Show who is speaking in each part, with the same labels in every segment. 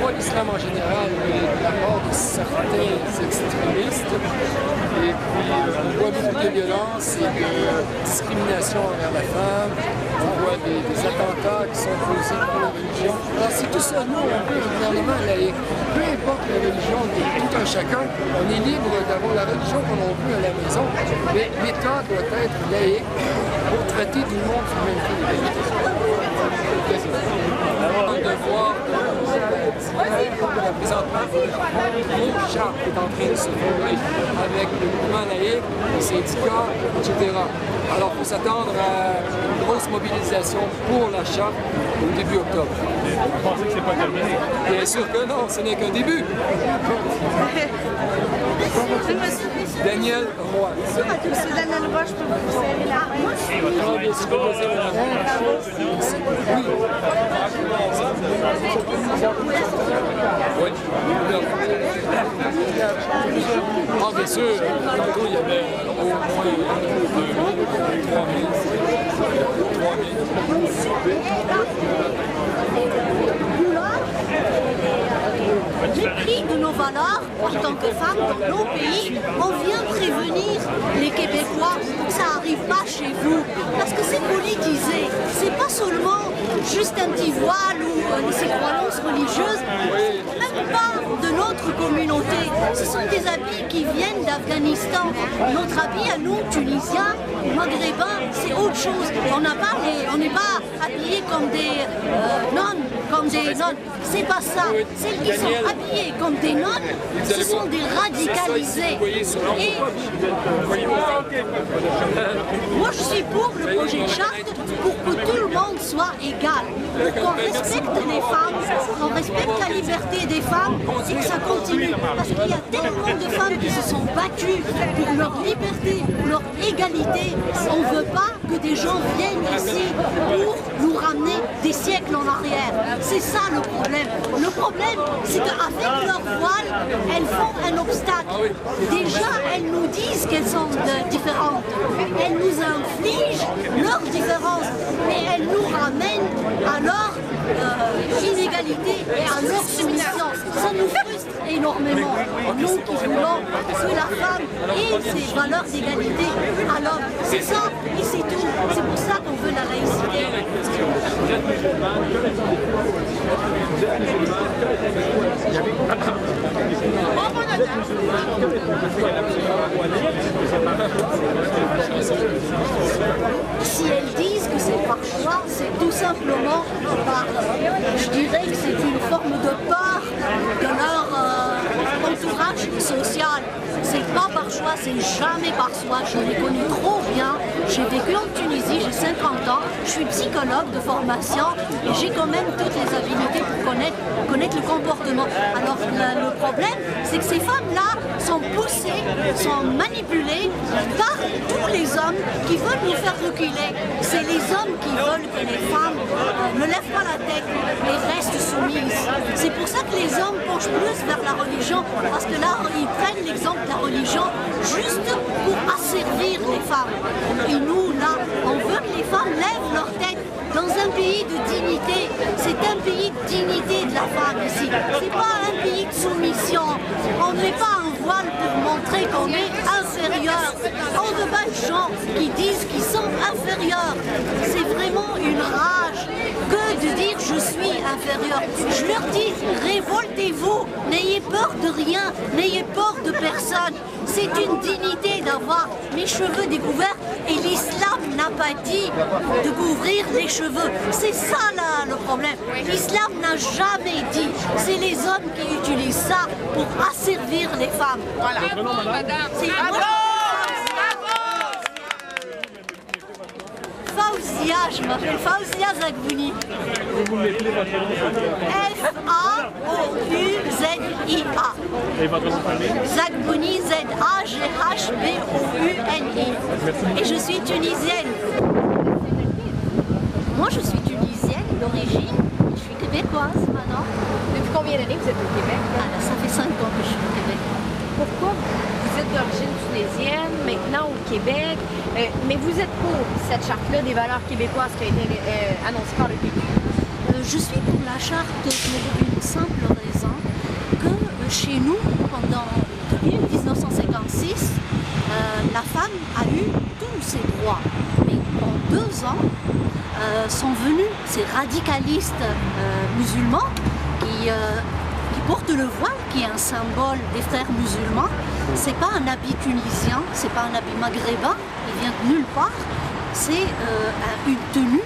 Speaker 1: Pas l'islam en général, mais de la part de certains extrémistes. Et puis, on voit beaucoup de violence et de discrimination envers la femme. On voit des attentats qui sont posés pour la religion. Alors, c'est tout ça. Nous, on veut un gouvernement laïque. Peu importe la religion de tout un chacun, on est libre d'avoir la religion qu'on veut à la maison. Mais l'État doit être laïque pour traiter du monde sur le même pied d'égalité. Présentement, le charte est en train de se former avec le mouvement laïque, les syndicats, etc. Alors, il faut s'attendre à une grosse mobilisation pour la charte au début octobre.
Speaker 2: Vous pensez que c'est pas terminé?
Speaker 1: Bien sûr que non, ce n'est qu'un début. Daniel Roy.
Speaker 3: Monsieur Daniel Roy, je peux vous serrer la main?
Speaker 1: Oui. Ah, bien sûr, tantôt il y avait au moins 2 000, 3 000.
Speaker 3: Mépris de nos valeurs en tant que femmes dans nos pays, on vient prévenir les Québécois que ça n'arrive pas chez vous. Parce que c'est politisé. C'est pas seulement juste un petit voile ou ses croyances religieuses, même pas de notre communauté. Ce sont des habits qui viennent d'Afghanistan. Notre habit à nous, Tunisiens, Maghrébins, c'est autre chose. On n'est pas habillés comme des nonnes, c'est pas ça. Celles qui sont habillées comme des nonnes, ce sont des radicalisés. Et moi je suis pour le projet de charte pour que tout le monde soit égal, pour qu'on respecte les femmes, qu'on respecte la liberté des femmes et que ça continue. Parce qu'il y a tellement de femmes qui se sont battues pour leur liberté, pour leur égalité. On ne veut pas que des gens viennent ici pour nous ramener des siècles en arrière. C'est ça le problème. Le problème, c'est qu'avec leur voile, elles font un obstacle. Déjà, elles nous disent qu'elles sont différentes. Elles nous infligent leurs différences. Mais elles nous ramènent à leur inégalité et à leur soumission. Ça nous frustre énormément. Nous qui voulons que la femme ait ses valeurs d'égalité à l'homme. C'est ça et c'est tout. C'est pour ça qu'on veut la laïcité. Si elles disent que c'est par choix, c'est tout simplement par, je dirais que c'est une forme de peur de leur entourage social. C'est pas par choix, c'est jamais par choix. Je les connais trop bien. J'ai vécu en Tunisie, j'ai 50 ans. Je suis psychologue de formation et j'ai quand même toutes les habilités pour connaître le comportement. Alors le problème, c'est que ces femmes-là sont poussées, sont manipulées par tous les hommes qui veulent nous faire reculer. C'est les hommes qui veulent que les femmes ne lèvent pas la tête et restent soumises. C'est pour ça que les hommes penchent plus vers la religion, parce que là, ils prennent l'exemple de la religion juste pour asservir les femmes. Et nous, là, on veut que les femmes lèvent leur tête dans un pays de dignité. C'est un pays de dignité de la femme ici. C'est pas un pays de soumission. On ne met pas un voile pour montrer qu'on est inférieur. On ne veut pas de gens qui disent qu'ils sont inférieurs. C'est vraiment une rage que de dire je suis inférieur. Je leur dis révoltez-vous, n'ayez peur de rien, n'ayez peur de personne. C'est une dignité d'avoir les cheveux découverts et l'islam n'a pas dit de couvrir les cheveux. C'est ça là le problème. L'islam n'a jamais dit. C'est les hommes qui utilisent ça pour asservir les femmes. Voilà. C'est Faouzia, je m'appelle Faouzia Zagbouni. F-A-O-U-Z-I-A.
Speaker 2: Et votre nom de famille?
Speaker 3: Zagbouni, Z-A-G-H-B-O-U-N-I. Et je suis tunisienne. Moi, je suis tunisienne d'origine. Je suis québécoise maintenant.
Speaker 4: Depuis combien d'années vous êtes au Québec?
Speaker 3: Ça fait 5 ans que je suis au Québec.
Speaker 4: Pourquoi vous êtes d'origine tunisienne, maintenant au Québec, mais vous êtes pour cette charte-là des valeurs québécoises qui a été annoncée par le PQ?
Speaker 3: Je suis pour la charte pour une simple raison que chez nous, depuis 1956, la femme a eu tous ses droits. Mais en 2 ans, sont venus ces radicalistes musulmans qui portent le voile, qui est un symbole des frères musulmans. C'est pas un habit tunisien, c'est pas un habit maghrébin, il vient de nulle part. C'est une tenue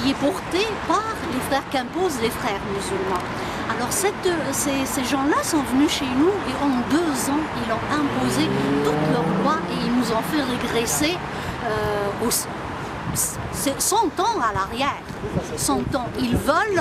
Speaker 3: qui est portée par les frères qu'imposent les frères musulmans. Alors ces gens-là sont venus chez nous et en 2 ans, ils ont imposé toutes leurs lois et ils nous ont fait régresser 100 ans à l'arrière. 100 ans. Ils veulent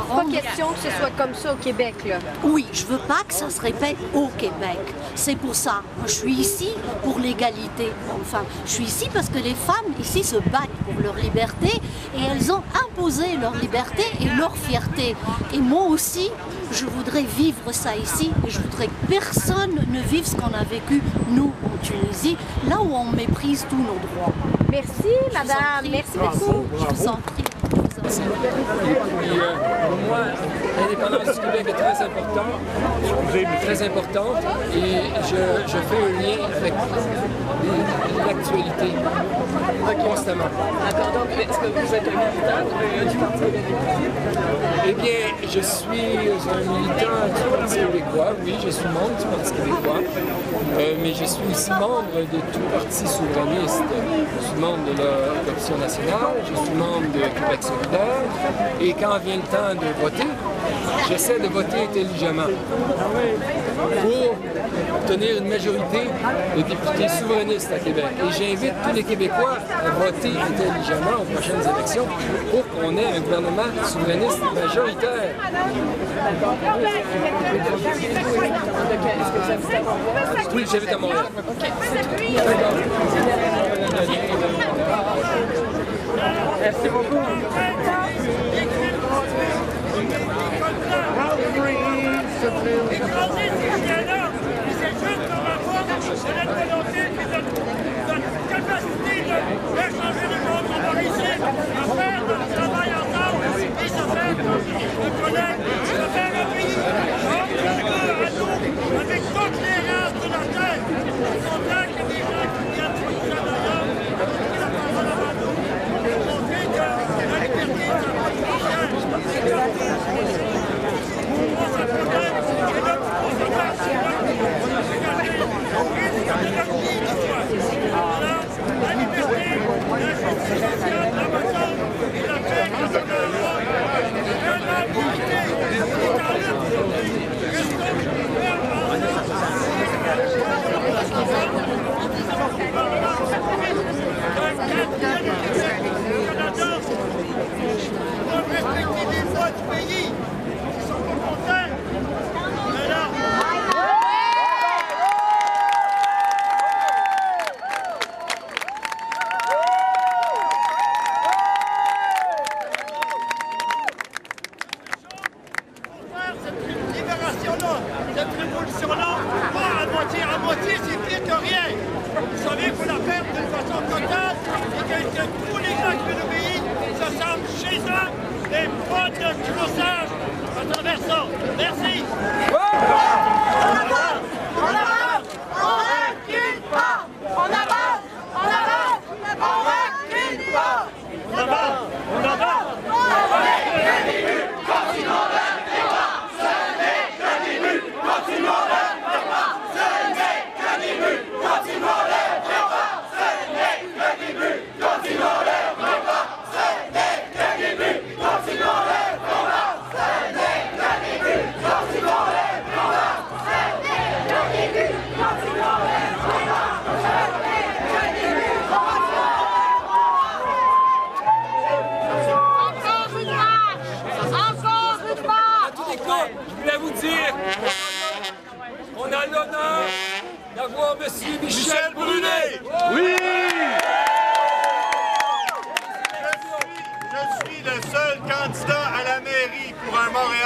Speaker 3: rendre...
Speaker 4: Pas question que ce soit comme ça au Québec, là.
Speaker 3: Oui, je veux pas que ça se répète au Québec. C'est pour ça. Je suis ici pour l'égalité. Enfin, je suis ici parce que les femmes ici se battent pour leur liberté et elles ont imposé leur liberté et leur fierté. Et moi aussi, je voudrais vivre ça ici et je voudrais que personne ne vive ce qu'on a vécu, nous, en Tunisie, là où on méprise tous nos droits.
Speaker 4: Merci, madame. Merci beaucoup.
Speaker 3: Je vous en prie.
Speaker 1: Et puis, pour moi, l'indépendance du Québec est très importante, et je fais un lien avec l'actualité constamment.
Speaker 5: D'accord, donc est-ce que vous êtes un militant du Parti québécois?
Speaker 1: Eh bien, je suis un militant du Parti québécois, oui, je suis membre du Parti québécois, mais je suis aussi membre de tout parti souverainiste. Je suis membre de l'Option nationale, je suis membre de Québec solidaire, et quand vient le temps de voter, j'essaie de voter intelligemment pour obtenir une majorité de députés souverainistes à Québec. Et j'invite tous les Québécois à voter intelligemment aux prochaines élections pour qu'on ait un gouvernement souverainiste majoritaire. Oui, j'habite à Montréal.
Speaker 5: Merci beaucoup.
Speaker 6: Avec toutes les races de la terre, il faudra que les gens qui viennent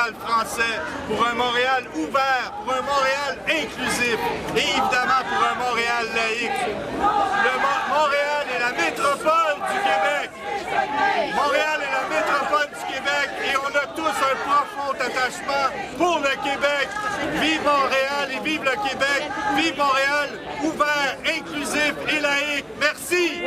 Speaker 6: Montréal français, pour un Montréal ouvert, pour un Montréal inclusif et évidemment pour un Montréal laïque. Montréal est la métropole du Québec. Montréal est la métropole du Québec et on a tous un profond attachement pour le Québec. Vive Montréal et vive le Québec. Vive Montréal ouvert, inclusif et laïque. Merci.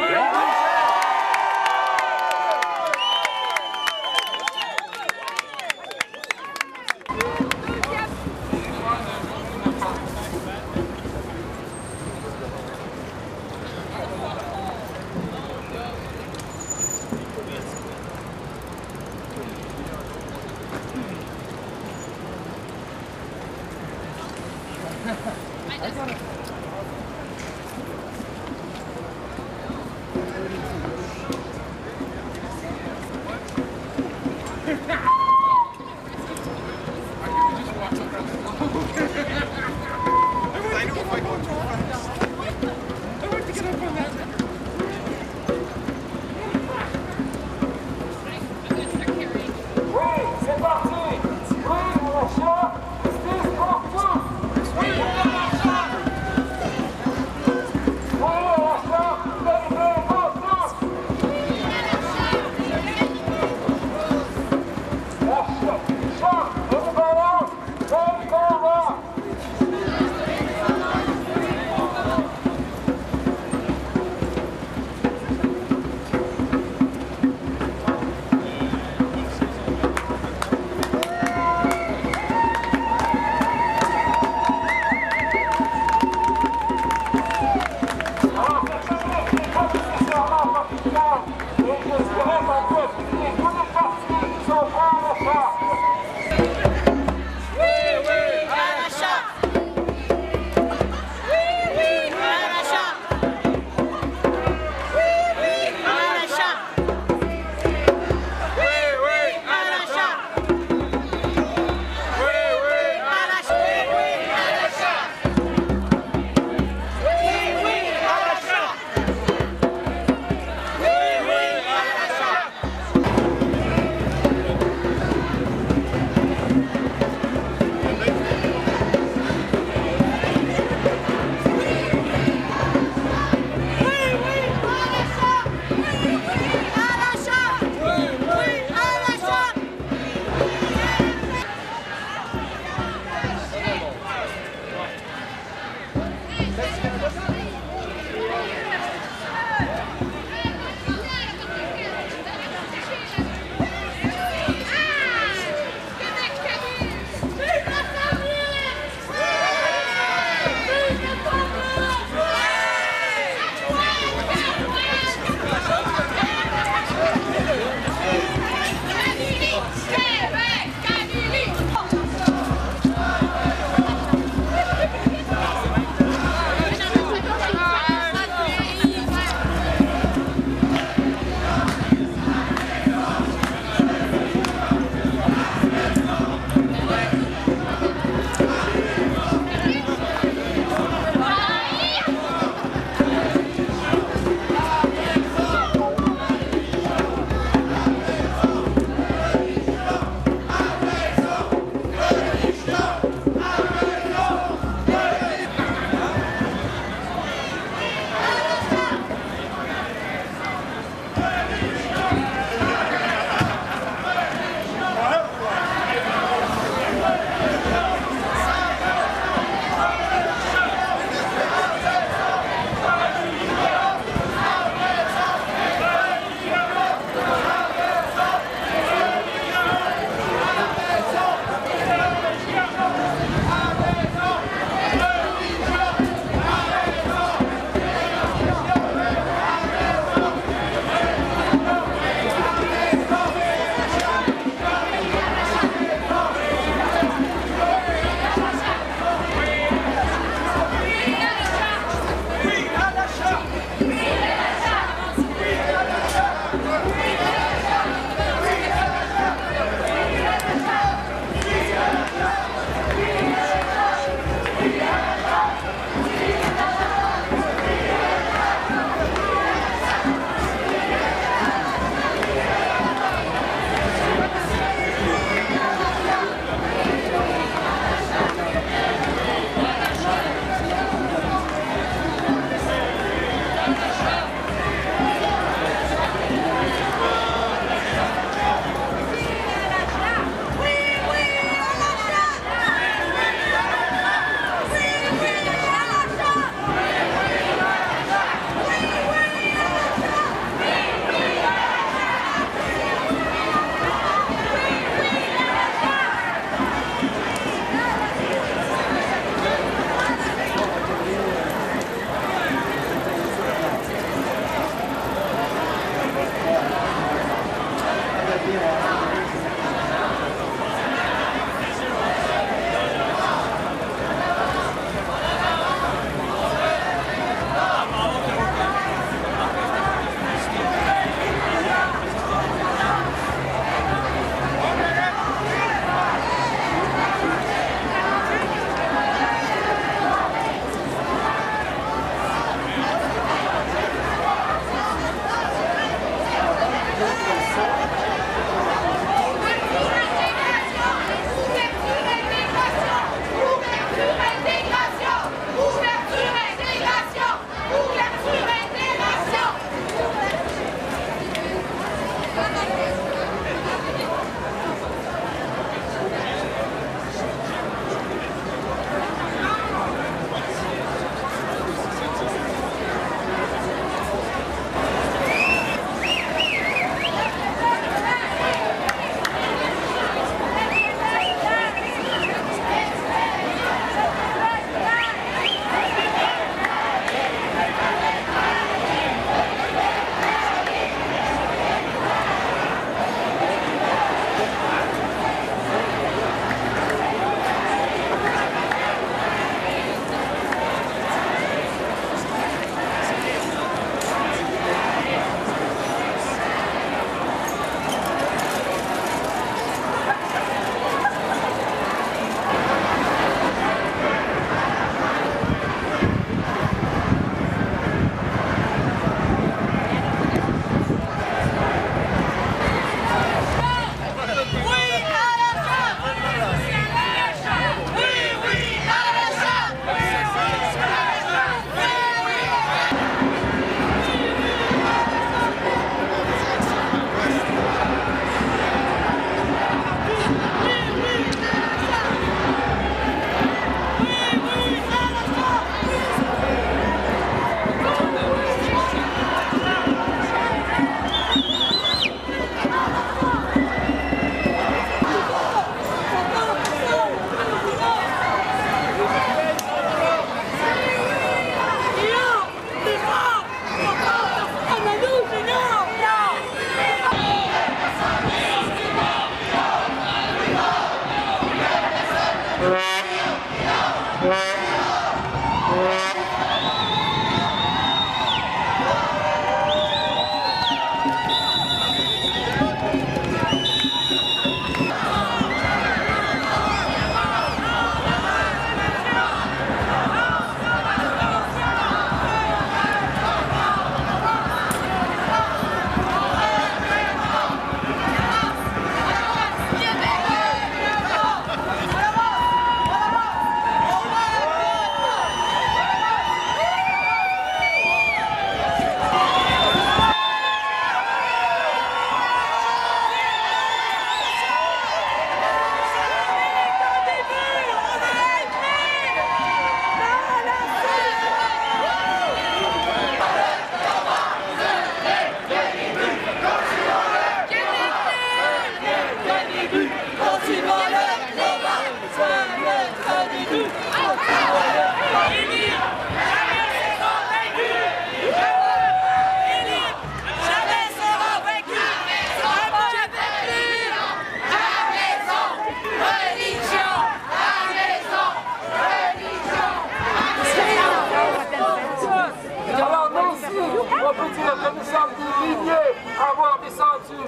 Speaker 7: nous sommes des milliers à avoir descendu,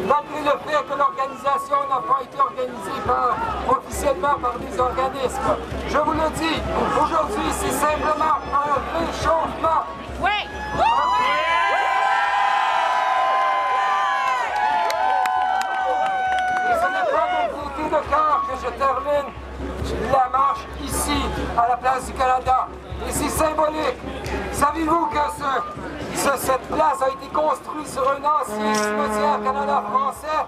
Speaker 7: malgré le fait que l'organisation n'a pas été organisée officiellement par des organismes. Je vous le dis, aujourd'hui, c'est simplement un réchauffement.
Speaker 4: Oui!
Speaker 7: Et ce n'est pas de gaieté de cœur que je termine la marche ici, à la place du Canada. Et c'est symbolique. Savez-vous que cette place a été construite sur un ancien cimetière Canada-français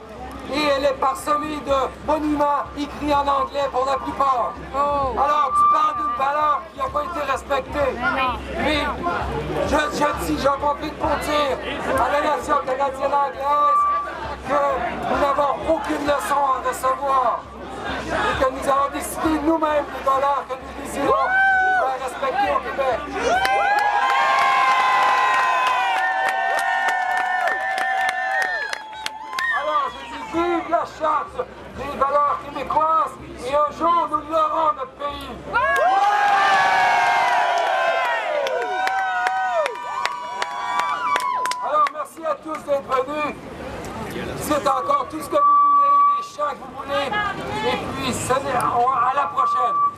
Speaker 7: et elle est parsemée de monuments écrits en anglais pour la plupart. Alors, tu parles d'une valeur qui n'a pas été respectée. Mais j'en profite pour dire à la nation canadienne-anglaise que nous n'avons aucune leçon à recevoir et que nous allons décider nous-mêmes des valeurs que nous désirons faire respecter au Québec. Alors, je dis vive la charte des valeurs québécoises et un jour nous l'aurons notre pays. Alors, merci à tous d'être venus. Dites encore tout ce que vous voulez, les chants que vous voulez. Et puis, à la prochaine.